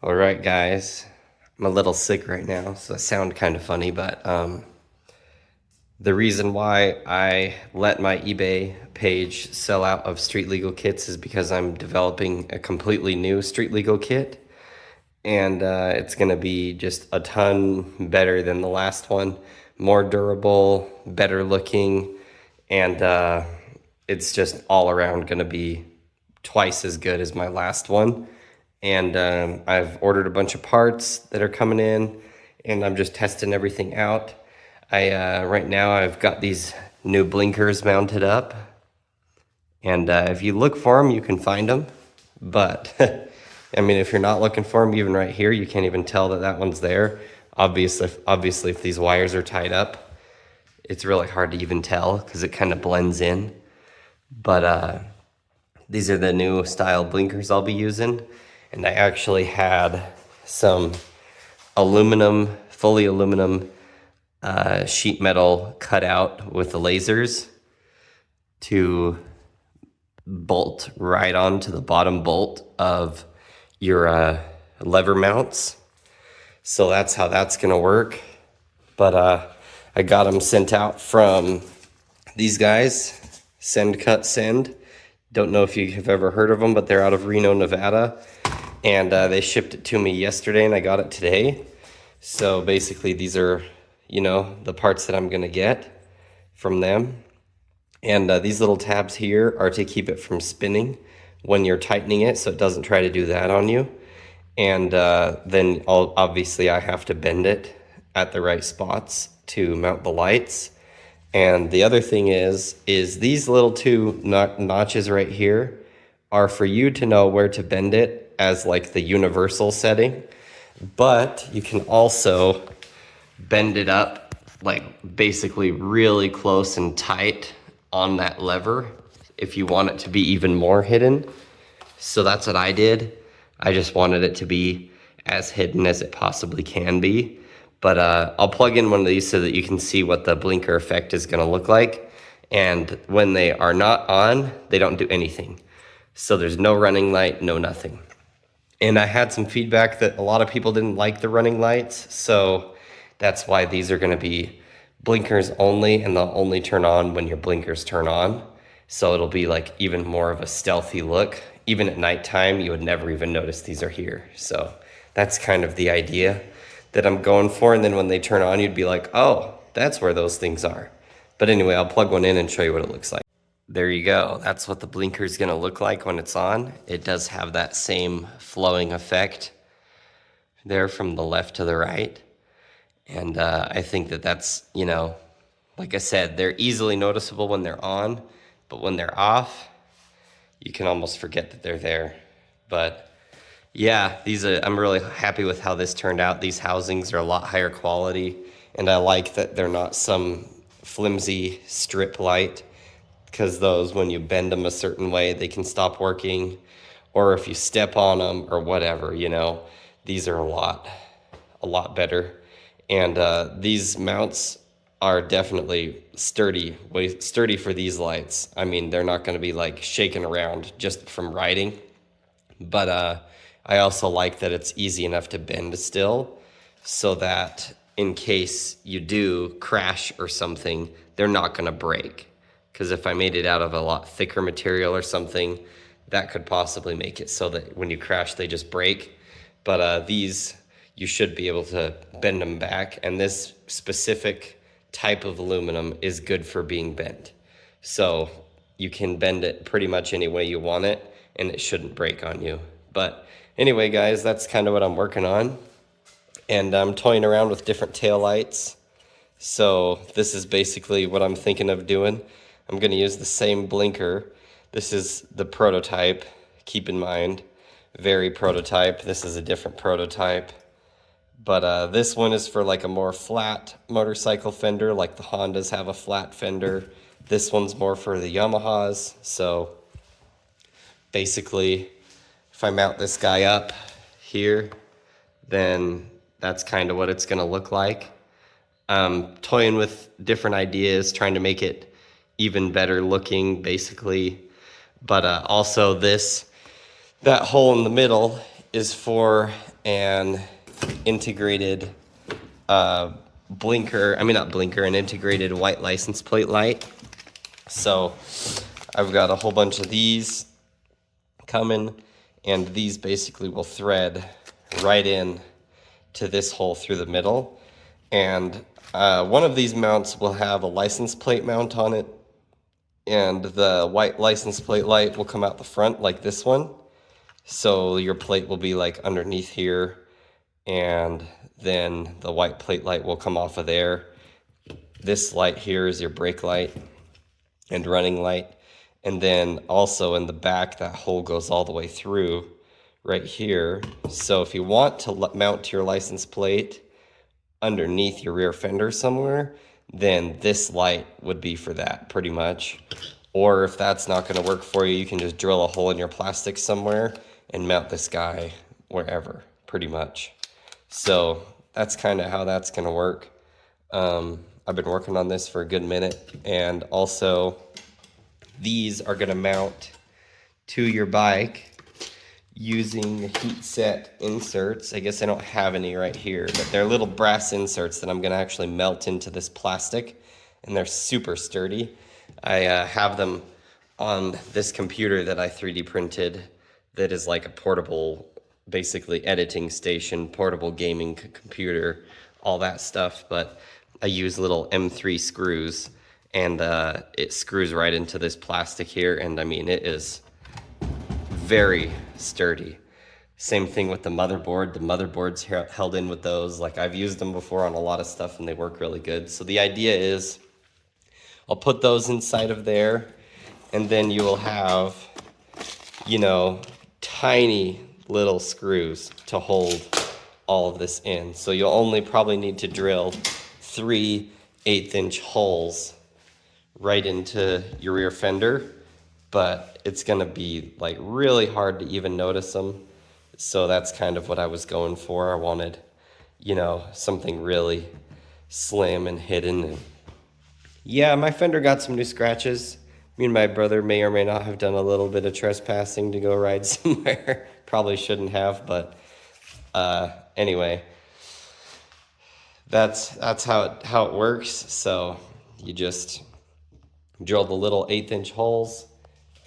All right, guys. I'm a little sick right now, so I sound kind of funny, but the reason why I let my eBay page sell out of street legal kits is because I'm developing a completely new street legal kit, and it's going to be just a ton better than the last one, more durable, better looking, and it's just all around going to be twice as good as my last one. And I've ordered a bunch of parts that are coming in, and I'm just testing everything out. Right now I've got these new blinkers mounted up, and if you look for them, you can find them. But I mean, if you're not looking for them, even right here, you can't even tell that that one's there. Obviously, if these wires are tied up, it's really hard to even tell because it kind of blends in. But these are the new style blinkers I'll be using. And I actually had some fully aluminum sheet metal cut out with the lasers to bolt right onto the bottom bolt of your lever mounts. So that's how that's gonna work. But I got them sent out from these guys, Send Cut Send. Don't know if you have ever heard of them, but they're out of Reno, Nevada. And they shipped it to me yesterday, and I got it today. So basically, these are, the parts that I'm gonna get from them. And these little tabs here are to keep it from spinning when you're tightening it, so it doesn't try to do that on you. And then obviously I have to bend it at the right spots to mount the lights. And the other thing is these little two notches right here are for you to know where to bend it as like the universal setting, but you can also bend it up like basically really close and tight on that lever if you want it to be even more hidden. So that's what I did. I just wanted it to be as hidden as it possibly can be. But I'll plug in one of these so that you can see what the blinker effect is gonna look like. And when they are not on, they don't do anything. So there's no running light, no nothing. And I had some feedback that a lot of people didn't like the running lights. So that's why these are gonna be blinkers only, and they'll only turn on when your blinkers turn on. So it'll be like even more of a stealthy look. Even at nighttime, you would never even notice these are here. So that's kind of the idea that I'm going for. And then when they turn on, you'd be like, oh, that's where those things are. But anyway, I'll plug one in and show you what it looks like. There you go. That's what the blinker is gonna look like when it's on. It does have that same flowing effect there from the left to the right. And I think that that's, like I said, they're easily noticeable when they're on, but when they're off, you can almost forget that they're there. But yeah, I'm really happy with how this turned out. These housings are a lot higher quality, and I like that they're not some flimsy strip light, because those, when you bend them a certain way, they can stop working, or if you step on them or whatever, these are a lot better. And these mounts are definitely sturdy for these lights. I mean, they're not going to be like shaking around just from riding. But I also like that it's easy enough to bend still, so that in case you do crash or something, they're not going to break. Because if I made it out of a lot thicker material or something, that could possibly make it so that when you crash, they just break. But these, you should be able to bend them back. And this specific type of aluminum is good for being bent. So you can bend it pretty much any way you want it, and it shouldn't break on you. But anyway, guys, that's kind of what I'm working on. And I'm toying around with different tail lights. So this is basically what I'm thinking of doing. I'm gonna use the same blinker. This is the prototype, keep in mind, very prototype. This is a different prototype. But this one is for like a more flat motorcycle fender, like the Hondas have a flat fender. This one's more for the Yamahas. So basically, if I mount this guy up here, then that's kind of what it's gonna look like. Toying with different ideas, trying to make it even better looking, basically. But also that hole in the middle is for an integrated an integrated white license plate light. So I've got a whole bunch of these coming, and these basically will thread right in to this hole through the middle. And one of these mounts will have a license plate mount on it, and the white license plate light will come out the front like this one. So your plate will be like underneath here, and then the white plate light will come off of there. This light here is your brake light and running light. And then also in the back, that hole goes all the way through right here. So if you want to mount your license plate underneath your rear fender somewhere, then this light would be for that pretty much. Or if that's not going to work for you, you can just drill a hole in your plastic somewhere and mount this guy wherever, pretty much. So that's kind of how that's going to work. I've been working on this for a good minute, and also these are going to mount to your bike using heat set inserts. I guess I don't have any right here, but they're little brass inserts that I'm going to actually melt into this plastic, and they're super sturdy. I have them on this computer that I 3D printed that is like a portable, basically editing station, portable gaming computer, all that stuff. But I use little M3 screws, and it screws right into this plastic here. And I mean, it is very sturdy. Same thing with the motherboard. The motherboard's held in with those. Like, I've used them before on a lot of stuff, and they work really good. So the idea is I'll put those inside of there, and then you will have, you know, tiny little screws to hold all of this in. So you'll only probably need to drill 3 1/8-inch holes right into your rear fender, but it's gonna be like really hard to even notice them. So that's kind of what I was going for. I wanted, you know, something really slim and hidden. And yeah, my fender got some new scratches. Me and my brother may or may not have done a little bit of trespassing to go ride somewhere. Probably shouldn't have, but anyway, that's how it works. So you just drill the little 1/8-inch holes,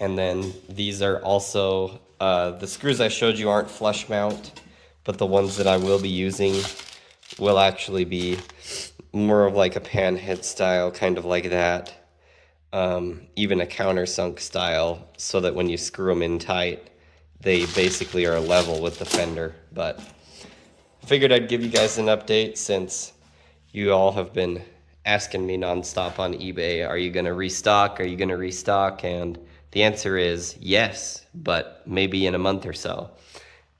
and then these are also the screws I showed you aren't flush mount, but the ones that I will be using will actually be more of like a pan head style, kind of like that. Even a countersunk style, so that when you screw them in tight, they basically are level with the fender. But I figured I'd give you guys an update, since you all have been asking me nonstop on eBay, are you gonna restock? Are you gonna restock? And the answer is yes, but maybe in a month or so.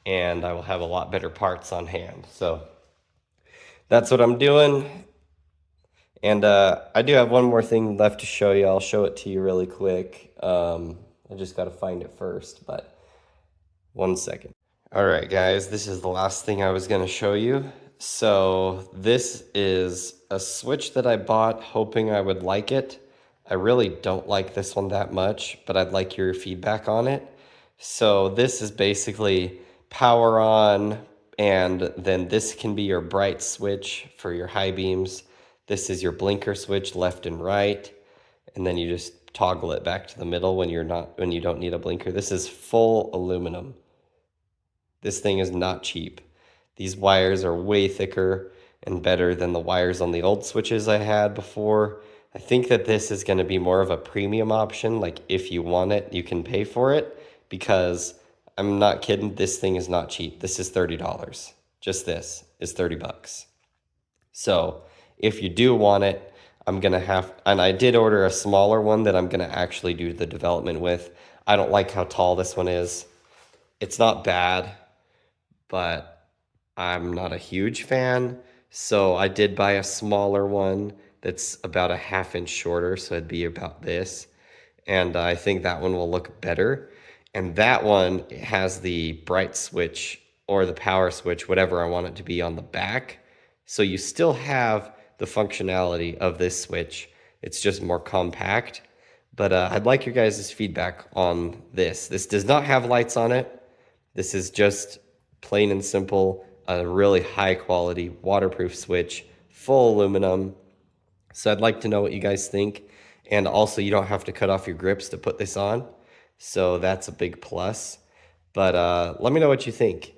And I will have a lot better parts on hand. So that's what I'm doing. And I do have one more thing left to show you. I'll show it to you really quick. I just got to find it first, but 1 second. All right, guys, this is the last thing I was going to show you. So this is a switch that I bought hoping I would like it. I really don't like this one that much, but I'd like your feedback on it. So this is basically power on, and then this can be your bright switch for your high beams. This is your blinker switch, left and right, and then you just toggle it back to the middle when you don't need a blinker. This is full aluminum. This thing is not cheap. These wires are way thicker and better than the wires on the old switches I had before. I think that this is going to be more of a premium option. Like, if you want it, you can pay for it, because I'm not kidding, this thing is not cheap. This is $30. Just this is 30 bucks. So if you do want it, I'm going to have, and I did order a smaller one that I'm going to actually do the development with. I don't like how tall this one is. It's not bad, but I'm not a huge fan. So I did buy a smaller one that's about a 1/2 inch shorter. So it'd be about this. And I think that one will look better. And that one has the bright switch or the power switch, whatever I want it to be, on the back. So you still have the functionality of this switch. It's just more compact. But I'd like your guys' feedback on this. This does not have lights on it. This is just plain and simple a really high quality waterproof switch, full aluminum. So I'd like to know what you guys think. And also, you don't have to cut off your grips to put this on. So that's a big plus. But let me know what you think.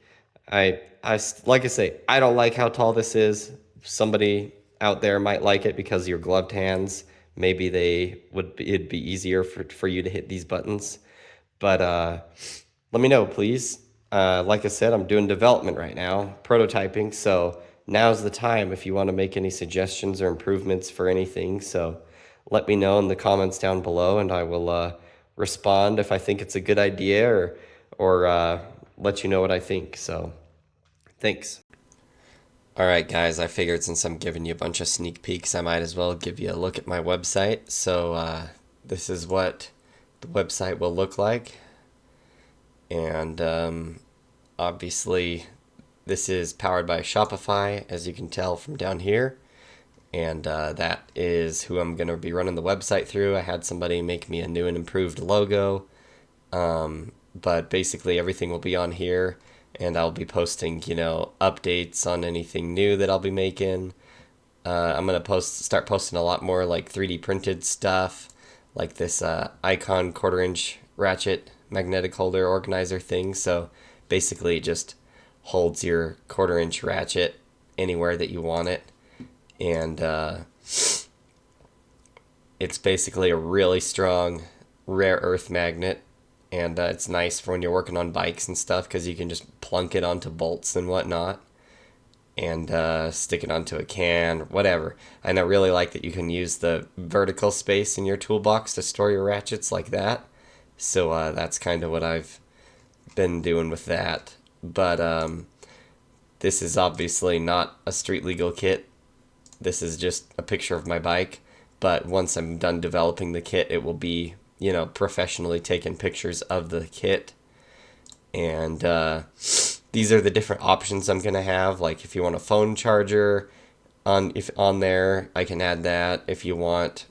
Like I say, I don't like how tall this is. Somebody out there might like it because of your gloved hands. Maybe it'd be easier for you to hit these buttons. But let me know, please. Like I said, I'm doing development right now, prototyping. So now's the time if you want to make any suggestions or improvements for anything. So let me know in the comments down below, and I will respond if I think it's a good idea, or let you know what I think. So thanks. All right, guys, I figured since I'm giving you a bunch of sneak peeks, I might as well give you a look at my website. So this is what the website will look like. And obviously, this is powered by Shopify, as you can tell from down here. And that is who I'm going to be running the website through. I had somebody make me a new and improved logo. But basically, everything will be on here. And I'll be posting, updates on anything new that I'll be making. I'm going to start posting a lot more like 3D printed stuff, like this Icon 1/4-inch ratchet magnetic holder organizer thing. So basically it just holds your 1/4-inch ratchet anywhere that you want it. And it's basically a really strong rare earth magnet. And it's nice for when you're working on bikes and stuff because you can just plunk it onto bolts and whatnot and stick it onto a can, whatever. And I really like that you can use the vertical space in your toolbox to store your ratchets like that. So that's kind of what I've been doing with that. But this is obviously not a street legal kit. This is just a picture of my bike. But once I'm done developing the kit, it will be, professionally taken pictures of the kit. And these are the different options I'm going to have. Like if you want a phone charger on there, I can add that. If you want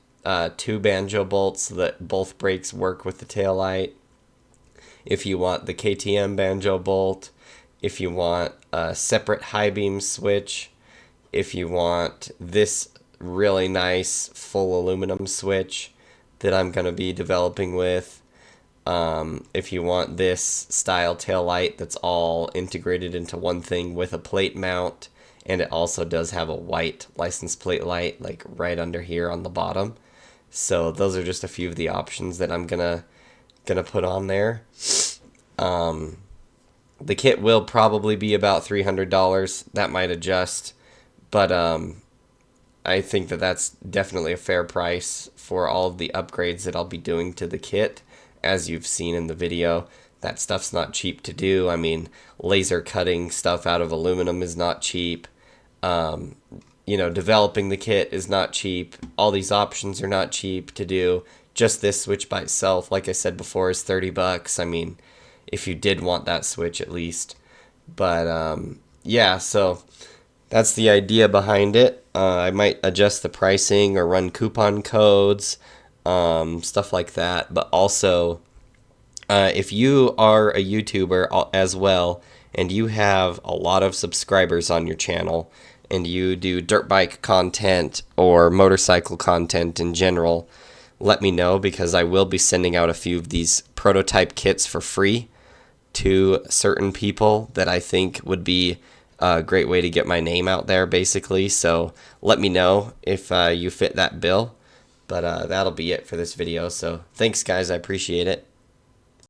2 banjo bolts so that both brakes work with the tail light. If you want the KTM banjo bolt. If you want a separate high beam switch. If you want this really nice full aluminum switch that I'm going to be developing with. If you want this style tail light that's all integrated into one thing with a plate mount, and it also does have a white license plate light like right under here on the bottom. So those are just a few of the options that I'm gonna put on there. The kit will probably be about $300. That might adjust, but I think that that's definitely a fair price for all of the upgrades that I'll be doing to the kit. As you've seen in the video, that stuff's not cheap to do. I mean, laser cutting stuff out of aluminum is not cheap. Developing the kit is not cheap. All these options are not cheap to do. Just this switch by itself, like I said before, is $30. I mean, if you did want that switch at least. But yeah, so that's the idea behind it. I might adjust the pricing or run coupon codes, stuff like that. But also, if you are a YouTuber as well, and you have a lot of subscribers on your channel, and you do dirt bike content or motorcycle content in general, let me know, because I will be sending out a few of these prototype kits for free to certain people that I think would be a great way to get my name out there, basically. So let me know if you fit that bill. But that'll be it for this video. So thanks, guys. I appreciate it.